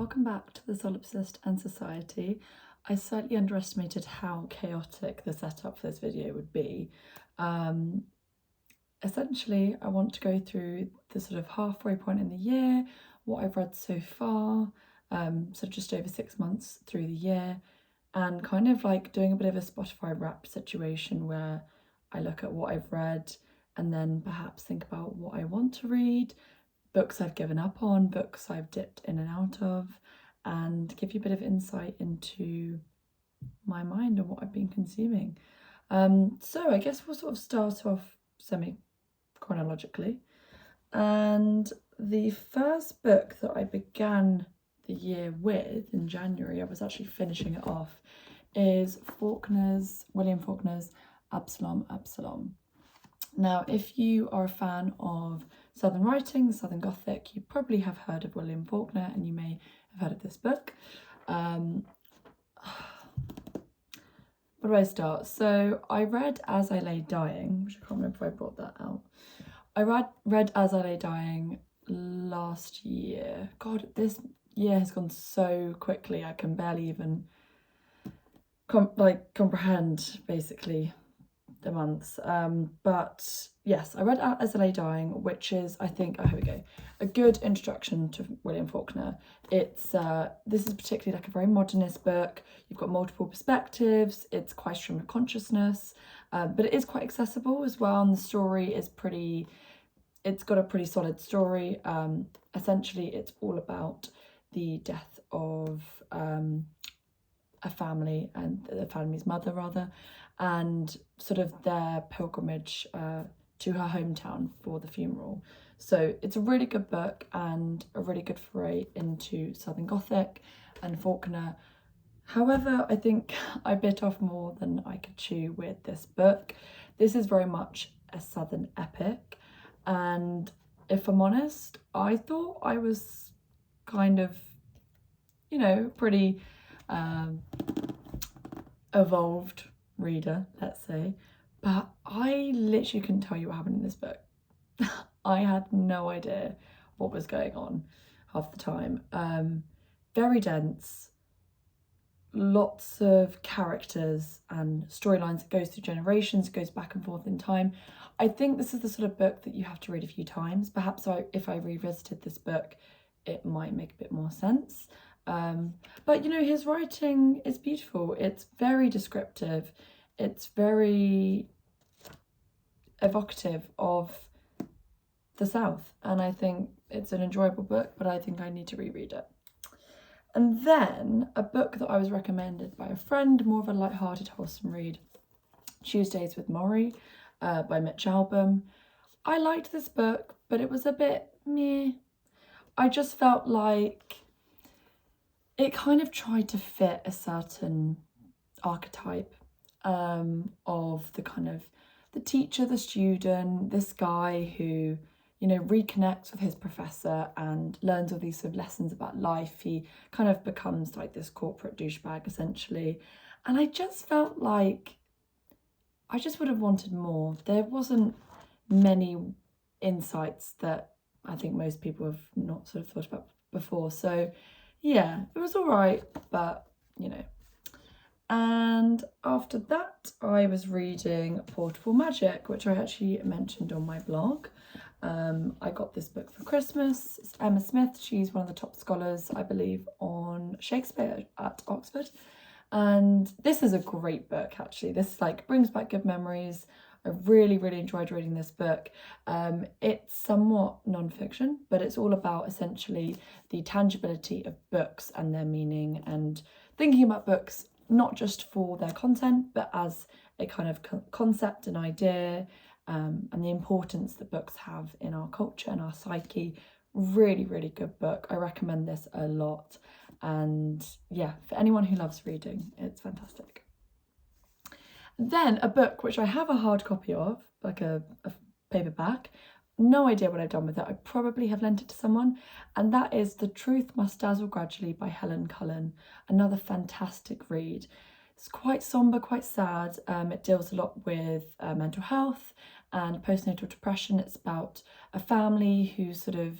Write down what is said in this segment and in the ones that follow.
welcome back to the Solipsist and Society. I slightly underestimated how chaotic the setup for this video would be. Essentially, I want to go through the sort of halfway point in the year, what I've read so far, so just over 6 months through the year, and kind of like doing a bit of a Spotify Wrapped situation where I look at what I've read and then perhaps think about what I want to read, books I've given up on, books I've dipped in and out of, and give you a bit of insight into my mind and what I've been consuming. So I guess we'll sort of start off semi-chronologically. And the first book that I began the year with in January, I was actually finishing it off, is William Faulkner's Absalom, Absalom. Now, if you are a fan of Southern writing, Southern Gothic, you probably have heard of William Faulkner and you may have heard of this book. Where do I start? So I read As I Lay Dying, which I can't remember if I brought that out. I read As I Lay Dying last year. God, this year has gone so quickly, I can barely even comprehend basically the months. But yes, I read As I Lay Dying, which is, I think, here we go, a good introduction to William Faulkner. It's this is particularly like a very modernist book. You've got multiple perspectives, it's quite stream of consciousness, but it is quite accessible as well, and the story is it's got a pretty solid story. Essentially, it's all about the death of a family, and the family's mother rather, and sort of their pilgrimage to her hometown for the funeral. So it's a really good book and a really good foray into Southern Gothic and Faulkner. However, I think I bit off more than I could chew with this book. This is very much a Southern epic, and if I'm honest, I thought I was kind of, pretty evolved reader, let's say, but I literally couldn't tell you what happened in this book. I had no idea what was going on half the time. Very dense, lots of characters and storylines that goes through generations, goes back and forth in time. I think this is the sort of book that you have to read a few times. Perhaps if I revisited this book, it might make a bit more sense. But his writing is beautiful. It's very descriptive. It's very evocative of the South, and I think it's an enjoyable book, but I think I need to reread it. And then a book that I was recommended by a friend, more of a light-hearted, wholesome read, Tuesdays with Morrie by Mitch Albom. I liked this book, but it was a bit meh. I just felt like it kind of tried to fit a certain archetype of the kind of the teacher, the student, this guy who, reconnects with his professor and learns all these sort of lessons about life. He kind of becomes like this corporate douchebag essentially. And I just felt like I just would have wanted more. There wasn't many insights that I think most people have not sort of thought about before. So yeah, it was all right, but And after that, I was reading Portable Magic, which I actually mentioned on my blog. I got this book for Christmas. It's Emma Smith. She's one of the top scholars, I believe, on Shakespeare at Oxford. And this is a great book, actually. This brings back good memories. I really, really enjoyed reading this book. It's somewhat non-fiction, but it's all about essentially the tangibility of books and their meaning, and thinking about books not just for their content, but as a kind of concept, an idea, and the importance that books have in our culture and our psyche. Really, really good book. I recommend this a lot. And yeah, for anyone who loves reading, it's fantastic. Then a book which I have a hard copy of, like a paperback. No idea what I've done with it. I probably have lent it to someone, and that is The Truth Must Dazzle Gradually by Helen Cullen. Another fantastic read. It's quite somber, quite sad. It deals a lot with mental health and postnatal depression. It's about a family who sort of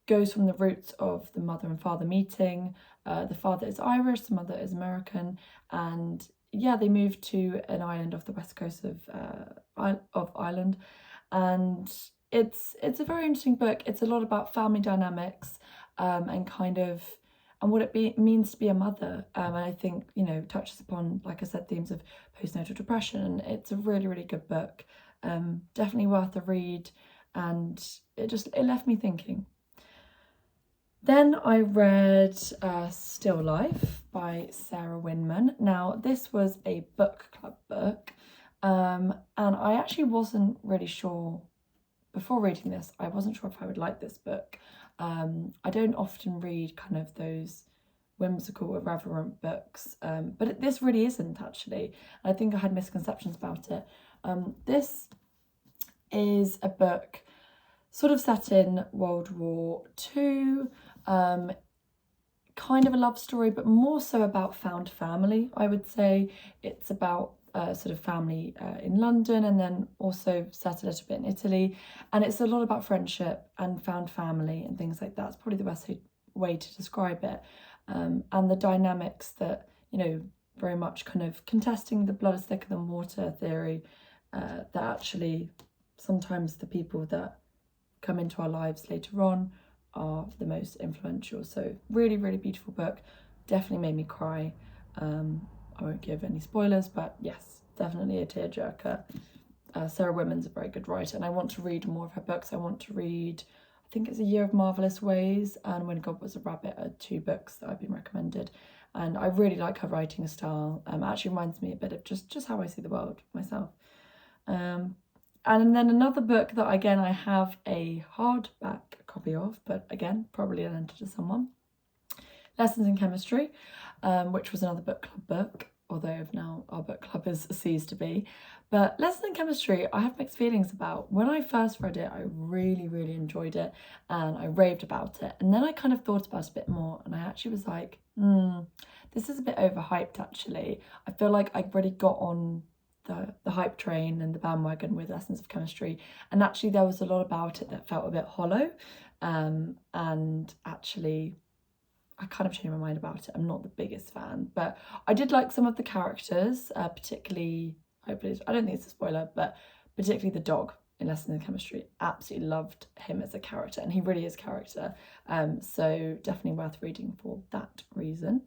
goes from the roots of the mother and father meeting. The father is Irish, the mother is American, and yeah, they moved to an island off the west coast of Ireland, and it's a very interesting book. It's a lot about family dynamics, and kind of and what it means to be a mother. And I think, you know, touches upon, like I said, themes of postnatal depression. It's a really, really good book. Definitely worth a read, and it left me thinking. Then I read Still Life by Sarah Winman. Now, this was a book club book, and I actually wasn't really sure, before reading this, I wasn't sure if I would like this book. I don't often read kind of those whimsical, irreverent books, but this really isn't, actually. I think I had misconceptions about it. This is a book sort of set in World War II, kind of a love story, but more so about found family, I would say. It's about sort of family in London, and then also set a little bit in Italy, and it's a lot about friendship and found family and things like that. It's probably the best way to describe it, and the dynamics that, you know, very much kind of contesting the blood is thicker than water theory, that actually sometimes the people that come into our lives later on are the most influential. So really, really beautiful book. Definitely made me cry. I won't give any spoilers, but yes, definitely a tearjerker. Sarah Winman's a very good writer, and I want to read more of her books. I want to read, I think it's A Year of Marvellous Ways and When God Was a Rabbit are 2 books that I've been recommended, and I really like her writing style. It actually reminds me a bit of just how I see the world myself. And then another book that, again, I have a hardback copy of, but again, probably lent it to someone. Lessons in Chemistry, which was another book club book, although now our book club has ceased to be. But Lessons in Chemistry, I have mixed feelings about. When I first read it, I really, really enjoyed it, and I raved about it. And then I kind of thought about it a bit more, and I actually was like, this is a bit overhyped, actually. I feel like I really got on the hype train and the bandwagon with Lessons of Chemistry, and actually there was a lot about it that felt a bit hollow, and actually I kind of changed my mind about it. I'm not the biggest fan, but I did like some of the characters, particularly, hopefully, I don't think it's a spoiler, but particularly the dog in Lessons in Chemistry. Absolutely loved him as a character, and he really is character, so definitely worth reading for that reason.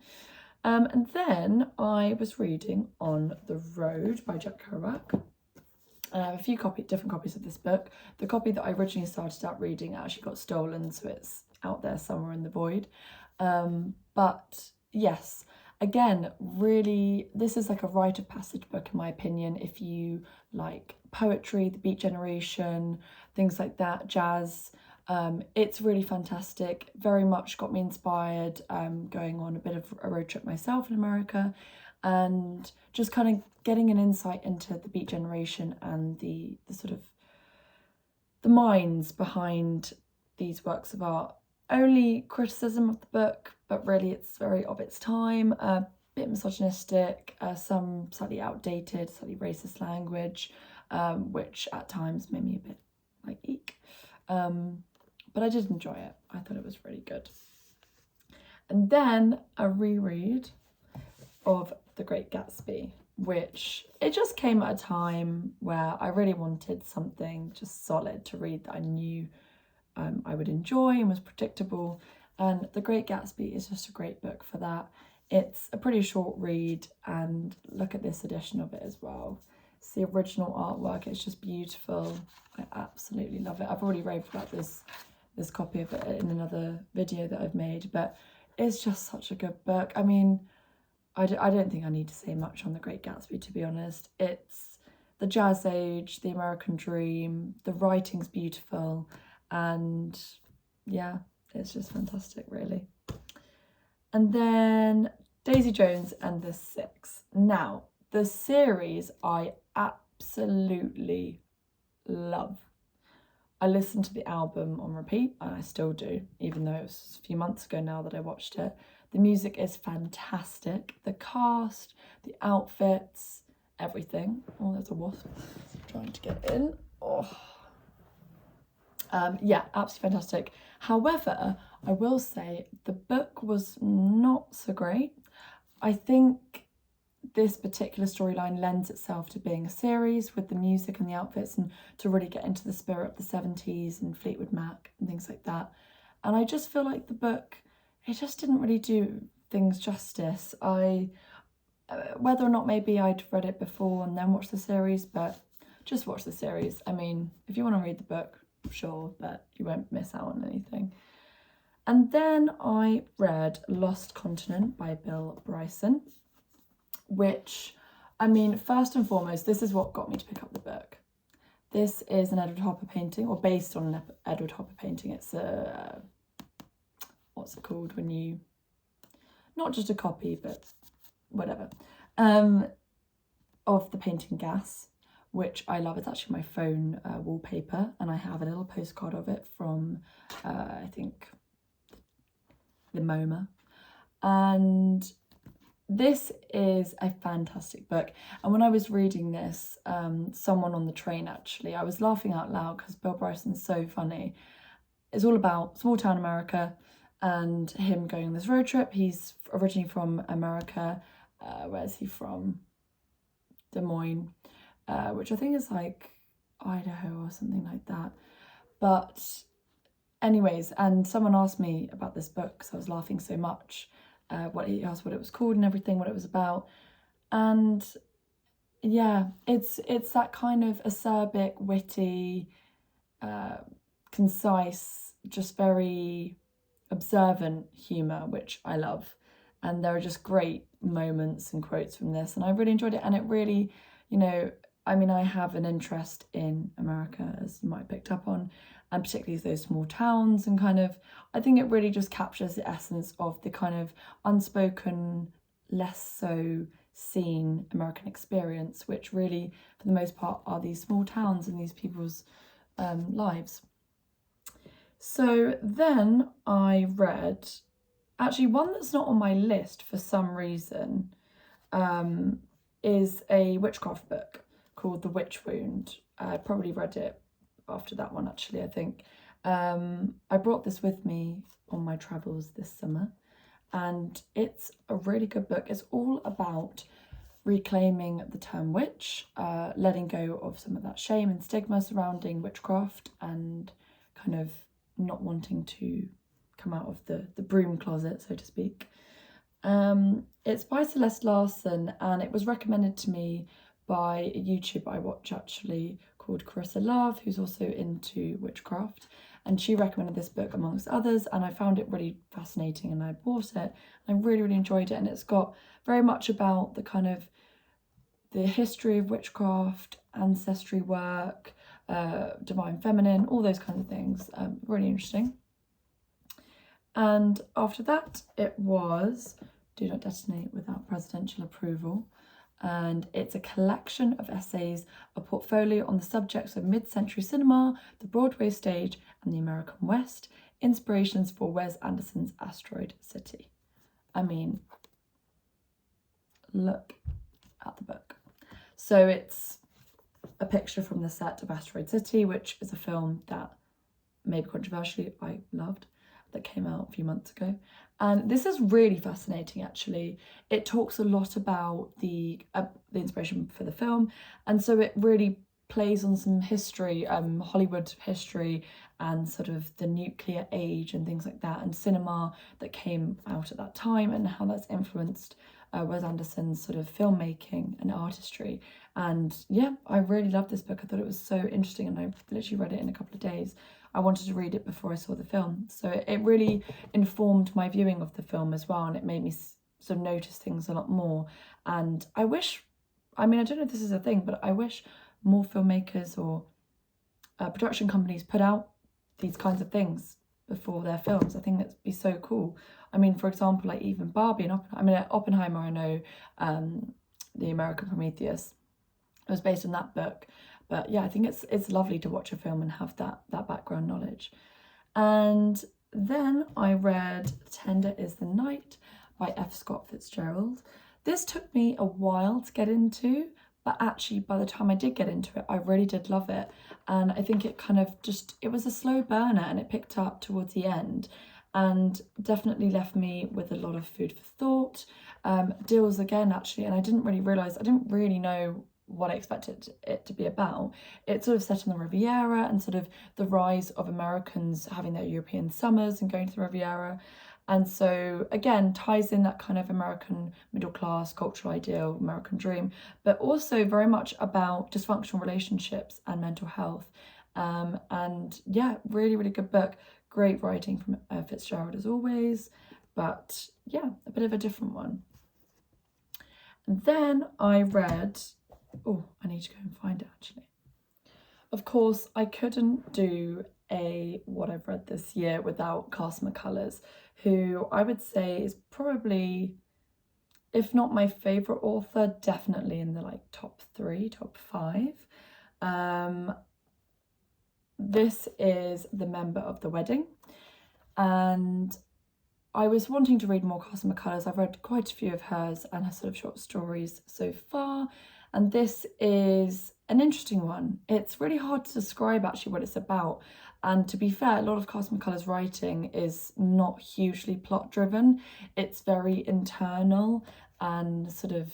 And then I was reading On the Road by Jack Kerouac. I have a few different copies of this book. The copy that I originally started out reading actually got stolen, so it's out there somewhere in the void. But yes, again, really, this is like a rite of passage book, in my opinion. If you like poetry, the Beat Generation, things like that, jazz, it's really fantastic. Very much got me inspired, going on a bit of a road trip myself in America, and just kind of getting an insight into the Beat Generation and the sort of the minds behind these works of art. Only criticism of the book, but really it's very of its time, a bit misogynistic, some slightly outdated, slightly racist language, which at times made me a bit like eek. But I did enjoy it. I thought it was really good. And then a reread of The Great Gatsby, which it just came at a time where I really wanted something just solid to read that I knew I would enjoy and was predictable. And The Great Gatsby is just a great book for that. It's a pretty short read, and look at this edition of it as well. It's the original artwork. It's just beautiful. I absolutely love it. I've already raved about this copy of it in another video that I've made, but it's just such a good book. I mean, I don't think I need to say much on The Great Gatsby, to be honest. It's the jazz age, the American dream, the writing's beautiful, and yeah, it's just fantastic, really. And then Daisy Jones and the Six. Now, the series I absolutely love. I listened to the album on repeat, and I still do, even though it was a few months ago now that I watched it. The music is fantastic. The cast, the outfits, everything. Oh, there's a wasp trying to get in. Oh. Yeah, absolutely fantastic. However, I will say the book was not so great. I think this particular storyline lends itself to being a series with the music and the outfits, and to really get into the spirit of the 70s and Fleetwood Mac and things like that. And I just feel like the book, it just didn't really do things justice. Whether or not maybe I'd read it before and then watched the series, but just watch the series. I mean, if you want to read the book, sure, but you won't miss out on anything. And then I read Lost Continent by Bill Bryson, which, I mean, first and foremost, this is what got me to pick up the book. This is an Edward Hopper painting, or based on an Edward Hopper painting. It's a, what's it called when you, not just a copy, but whatever, of the painting Gas, which I love. It's actually my phone wallpaper, and I have a little postcard of it from, I think, the MoMA. And this is a fantastic book. And when I was reading this, someone on the train, actually, I was laughing out loud because Bill Bryson's so funny. It's all about small town America and him going on this road trip. He's originally from America. Where's he from? Des Moines, which I think is like Idaho or something like that. But anyways, and someone asked me about this book because I was laughing so much. He asked what it was called and everything, what it was about. And yeah, it's that kind of acerbic, witty, concise, just very observant humour, which I love. And there are just great moments and quotes from this, and I really enjoyed it. And it really, you know, I mean, I have an interest in America, as you might have picked up on, and particularly those small towns, and kind of, I think it really just captures the essence of the kind of unspoken, less so seen American experience, which really, for the most part, are these small towns and these people's lives. So then I read, actually one that's not on my list for some reason, is a witchcraft book called The Witch Wound. I probably read it after that one, actually, I think. I brought this with me on my travels this summer, and it's a really good book. It's all about reclaiming the term witch, letting go of some of that shame and stigma surrounding witchcraft, and kind of not wanting to come out of the broom closet, so to speak. It's by Celeste Larson, and it was recommended to me by a YouTuber I watch, actually, called Carissa Love, who's also into witchcraft, and she recommended this book amongst others, and I found it really fascinating, and I bought it. I really, really enjoyed it, and it's got very much about the kind of the history of witchcraft, ancestry work, divine feminine, all those kinds of things. Really interesting. And after that, it was Do Not Detonate Without Presidential Approval. And it's a collection of essays, a portfolio on the subjects of mid-century cinema, the Broadway stage, and the American West, inspirations for Wes Anderson's Asteroid City. I mean, look at the book. So it's a picture from the set of Asteroid City, which is a film that, maybe controversially, I loved, that came out a few months ago. And this is really fascinating, actually. It talks a lot about the inspiration for the film, and so it really plays on some history, Hollywood history, and sort of the nuclear age and things like that, and cinema that came out at that time, and how that's influenced Wes Anderson's sort of filmmaking and artistry. And yeah, I really loved this book. I thought it was so interesting, and I literally read it in a couple of days. I wanted to read it before I saw the film, so it really informed my viewing of the film as well, and it made me sort of notice things a lot more. And I wish, I mean, I don't know if this is a thing, but I wish more filmmakers or production companies put out these kinds of things before their films. I think that'd be so cool. I mean, for example, like even Barbie and Oppenheimer, I know, the American Prometheus, it was based on that book. But yeah, I think it's lovely to watch a film and have that background knowledge. And then I read Tender is the Night by F. Scott Fitzgerald. This took me a while to get into, but actually by the time I did get into it, I really did love it. And I think it kind of it was a slow burner, and it picked up towards the end and definitely left me with a lot of food for thought. Deals again, actually, and I didn't really know what I expected it to be about. It's sort of set on the Riviera and sort of the rise of Americans having their European summers and going to the Riviera. And so again, ties in that kind of American middle class cultural ideal, American dream, but also very much about dysfunctional relationships and mental health. And yeah, really, really good book. Great writing from Fitzgerald as always, but yeah, a bit of a different one. And then I read, oh, I need to go and find it actually. Of course, I couldn't do what I've read this year without Carson McCullers, who I would say is probably, if not my favourite author, definitely in the like top 3, top 5. This is The Member of the Wedding, and I was wanting to read more Carson McCullers. I've read quite a few of hers and her sort of short stories so far, and this is an interesting one. It's really hard to describe actually what it's about, and to be fair, a lot of Carson McCullers' writing is not hugely plot driven. It's very internal and sort of,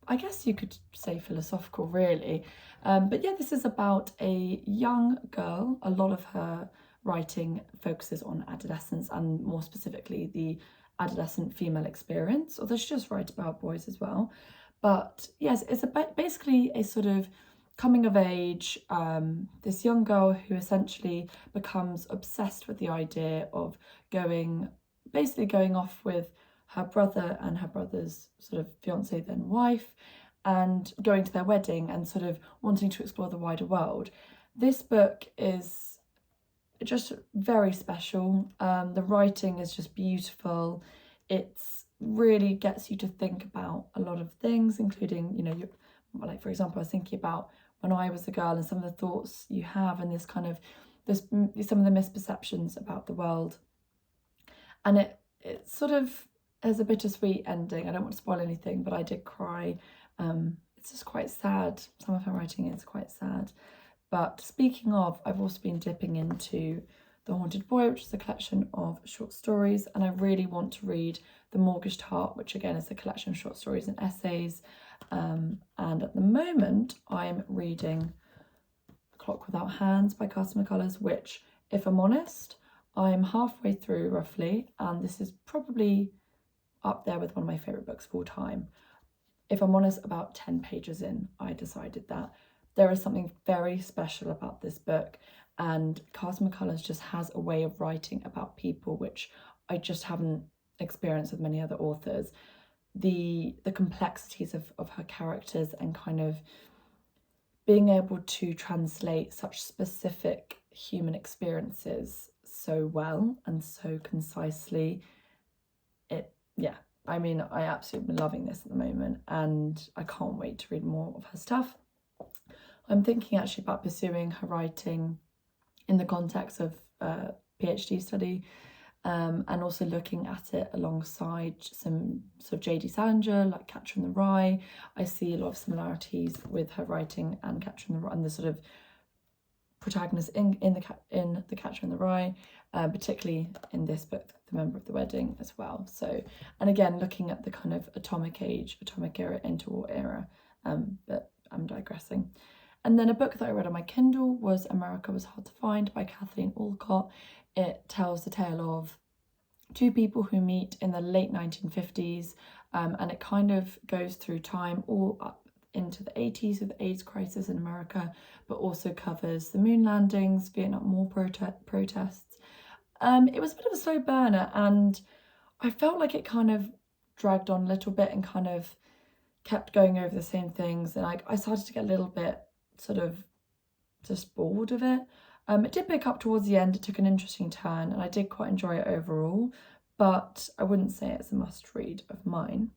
I guess you could say, philosophical really. But yeah, this is about a young girl. A lot of her writing focuses on adolescence, and more specifically the adolescent female experience, although she does write about boys as well. But yes, it's basically a sort of coming of age, this young girl who essentially becomes obsessed with the idea of going off with her brother and her brother's sort of fiance, then wife, and going to their wedding and sort of wanting to explore the wider world. This book is just very special. The writing is just beautiful. It's really gets you to think about a lot of things, including, like for example, I was thinking about when I was a girl and some of the thoughts you have, and some of the misperceptions about the world. And it sort of has a bittersweet ending. I don't want to spoil anything, but I did cry. It's just quite sad. Some of her writing is quite sad. But speaking of, I've also been dipping into The Haunted Boy, which is a collection of short stories, and I really want to read The Mortgaged Heart, which again is a collection of short stories and essays. And at the moment, I'm reading Clock Without Hands by Carson McCullers, which, if I'm honest, I'm halfway through roughly, and this is probably up there with one of my favourite books of all time. If I'm honest, about 10 pages in, I decided that there is something very special about this book, and Carson McCullers just has a way of writing about people which I just haven't experienced with many other authors. The complexities of her characters and kind of being able to translate such specific human experiences so well and so concisely. I absolutely am loving this at the moment, and I can't wait to read more of her stuff. I'm thinking actually about pursuing her writing in the context of PhD study, and also looking at it alongside some sort of J.D. Salinger, like Catcher in the Rye. I see a lot of similarities with her writing and Catcher in the Rye, and the sort of protagonist in the Catcher in the Rye, particularly in this book, The Member of the Wedding, as well. So, and again, looking at the kind of atomic era, interwar era, but I'm digressing. And then a book that I read on my Kindle was America Was Hard to Find by Kathleen Alcott. It tells the tale of two people who meet in the late 1950s, and it kind of goes through time all up into the 80s with the AIDS crisis in America, but also covers the moon landings, Vietnam War protests. It was a bit of a slow burner, and I felt like it kind of dragged on a little bit and kind of kept going over the same things, and I started to get a little bit sort of just bored of it. It did pick up towards the end. It took an interesting turn, and I did quite enjoy it overall, but I wouldn't say it's a must read of mine.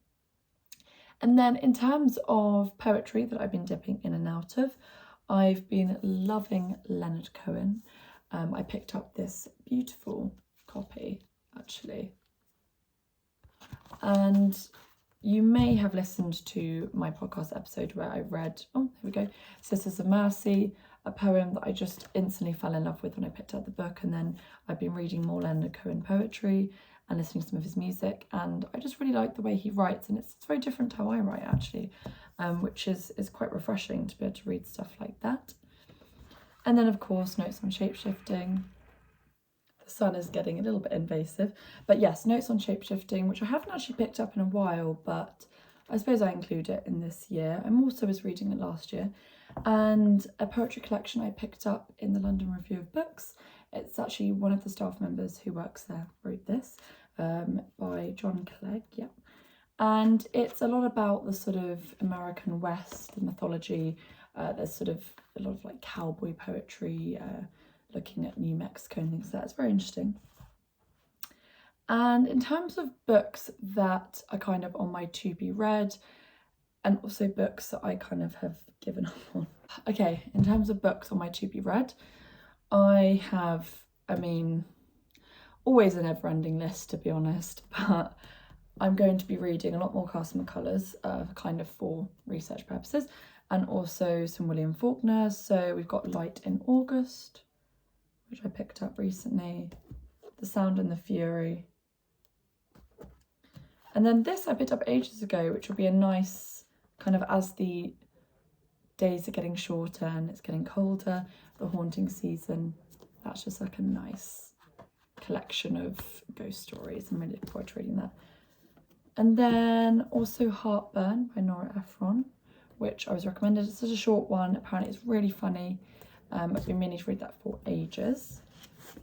And then in terms of poetry that I've been dipping in and out of, I've been loving Leonard Cohen. I picked up this beautiful copy actually, and you may have listened to my podcast episode where I read, oh, here we go, Sisters of Mercy, a poem that I just instantly fell in love with when I picked up the book. And then I've been reading more Leonard Cohen poetry and listening to some of his music, and I just really like the way he writes, and it's very different to how I write actually, which is quite refreshing to be able to read stuff like that. And then of course Notes on Shapeshifting. The sun is getting a little bit invasive, but yes, Notes on Shapeshifting, which I haven't actually picked up in a while, but I suppose I include it in this year. I also was reading it last year. And a poetry collection I picked up in the London Review of Books. It's actually one of the staff members who works there wrote this, by John Clegg, yeah. And it's a lot about the sort of American West, the mythology. There's sort of a lot of like cowboy poetry, looking at New Mexico and things like that. It's very interesting. And in terms of books that are kind of on my to be read, and also books that I kind of have given up on. Okay, in terms of books on my to be read, I have, always a never-ending list, to be honest, but I'm going to be reading a lot more Castle McCullers, kind of for research purposes, and also some William Faulkner. So we've got Light in August, which I picked up recently, The Sound and the Fury. And then this I picked up ages ago, which will be a nice kind of, as the days are getting shorter and it's getting colder, the haunting season, that's just like a nice collection of ghost stories. I'm really looking forward to reading that. And then also Heartburn by Nora Ephron, which I was recommended. It's such a short one, apparently it's really funny. I've been meaning to read that for ages.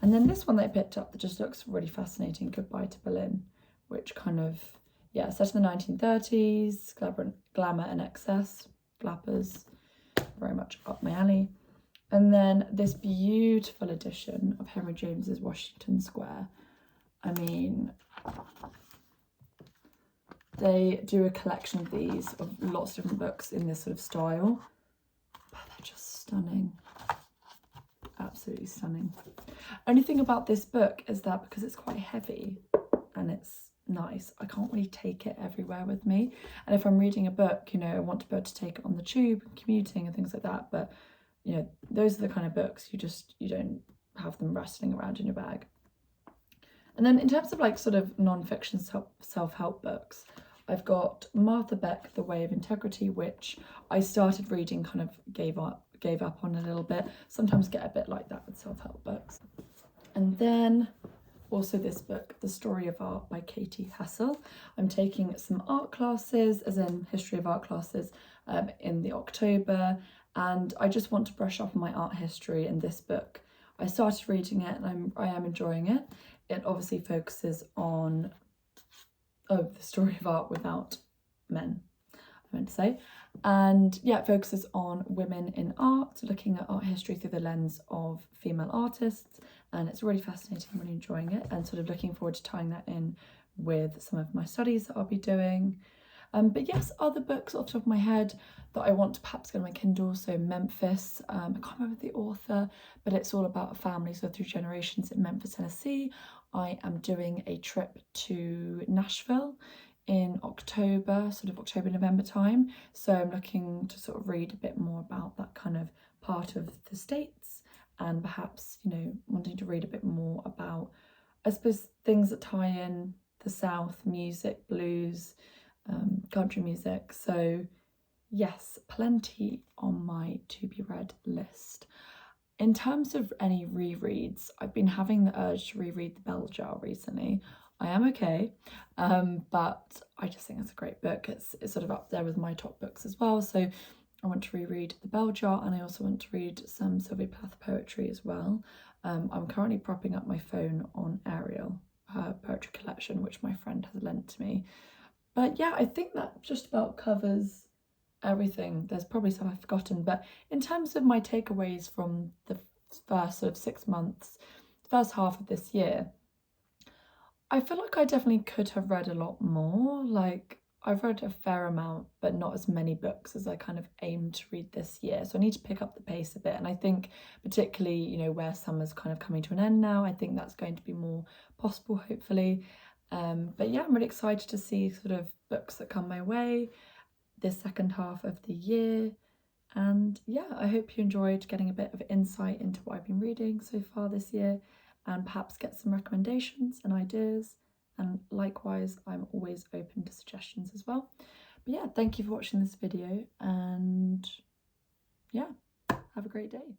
And then this one that I picked up that just looks really fascinating, Goodbye to Berlin, which kind of, yeah, set in the 1930s, glamour and excess, flappers, very much up my alley. And then this beautiful edition of Henry James's Washington Square. I mean, they do a collection of these, of lots of different books in this sort of style, but they're just stunning. Absolutely stunning. Only thing about this book is that because it's quite heavy and it's nice, I can't really take it everywhere with me. And if I'm reading a book, I want to be able to take it on the tube and commuting and things like that, but those are the kind of books you don't have them rustling around in your bag. And then in terms of like sort of non-fiction self-help books, I've got Martha Beck, The Way of Integrity, which I started reading, kind of gave up on a little bit. Sometimes get a bit like that with self-help books. And then also this book, The Story of Art by Katie Hassel. I'm taking some art classes, as in history of art classes, in the October, and I just want to brush up on my art history. In this book, I started reading it and I am enjoying it. It obviously focuses on the story of art without men, I meant to say. And yeah, it focuses on women in art, looking at art history through the lens of female artists, and it's really fascinating. I'm really enjoying it and sort of looking forward to tying that in with some of my studies that I'll be doing. But yes, other books off the top of my head that I want to perhaps get on my Kindle. So Memphis, I can't remember the author, but it's all about a family, so 3 generations in Memphis, Tennessee. I am doing a trip to Nashville in October, sort of October, November time. So I'm looking to sort of read a bit more about that kind of part of the States, and perhaps, wanting to read a bit more about, I suppose, things that tie in the South, music, blues, country music. So yes, plenty on my to be read list. In terms of any rereads, I've been having the urge to reread The Bell Jar recently. I am okay, but I just think it's a great book. It's sort of up there with my top books as well. So I want to reread The Bell Jar, and I also want to read some Sylvia Plath poetry as well. I'm currently propping up my phone on Ariel, her poetry collection, which my friend has lent to me. But yeah, I think that just about covers everything. There's probably some I've forgotten, but in terms of my takeaways from the first sort of 6 months, first half of this year, I feel like I definitely could have read a lot more. Like, I've read a fair amount, but not as many books as I kind of aimed to read this year. So I need to pick up the pace a bit. And I think particularly, where summer's kind of coming to an end now, I think that's going to be more possible, hopefully. But yeah, I'm really excited to see sort of books that come my way this second half of the year. And yeah, I hope you enjoyed getting a bit of insight into what I've been reading so far this year, and perhaps get some recommendations and ideas. And likewise, I'm always open to suggestions as well. But yeah, thank you for watching this video, and yeah, have a great day.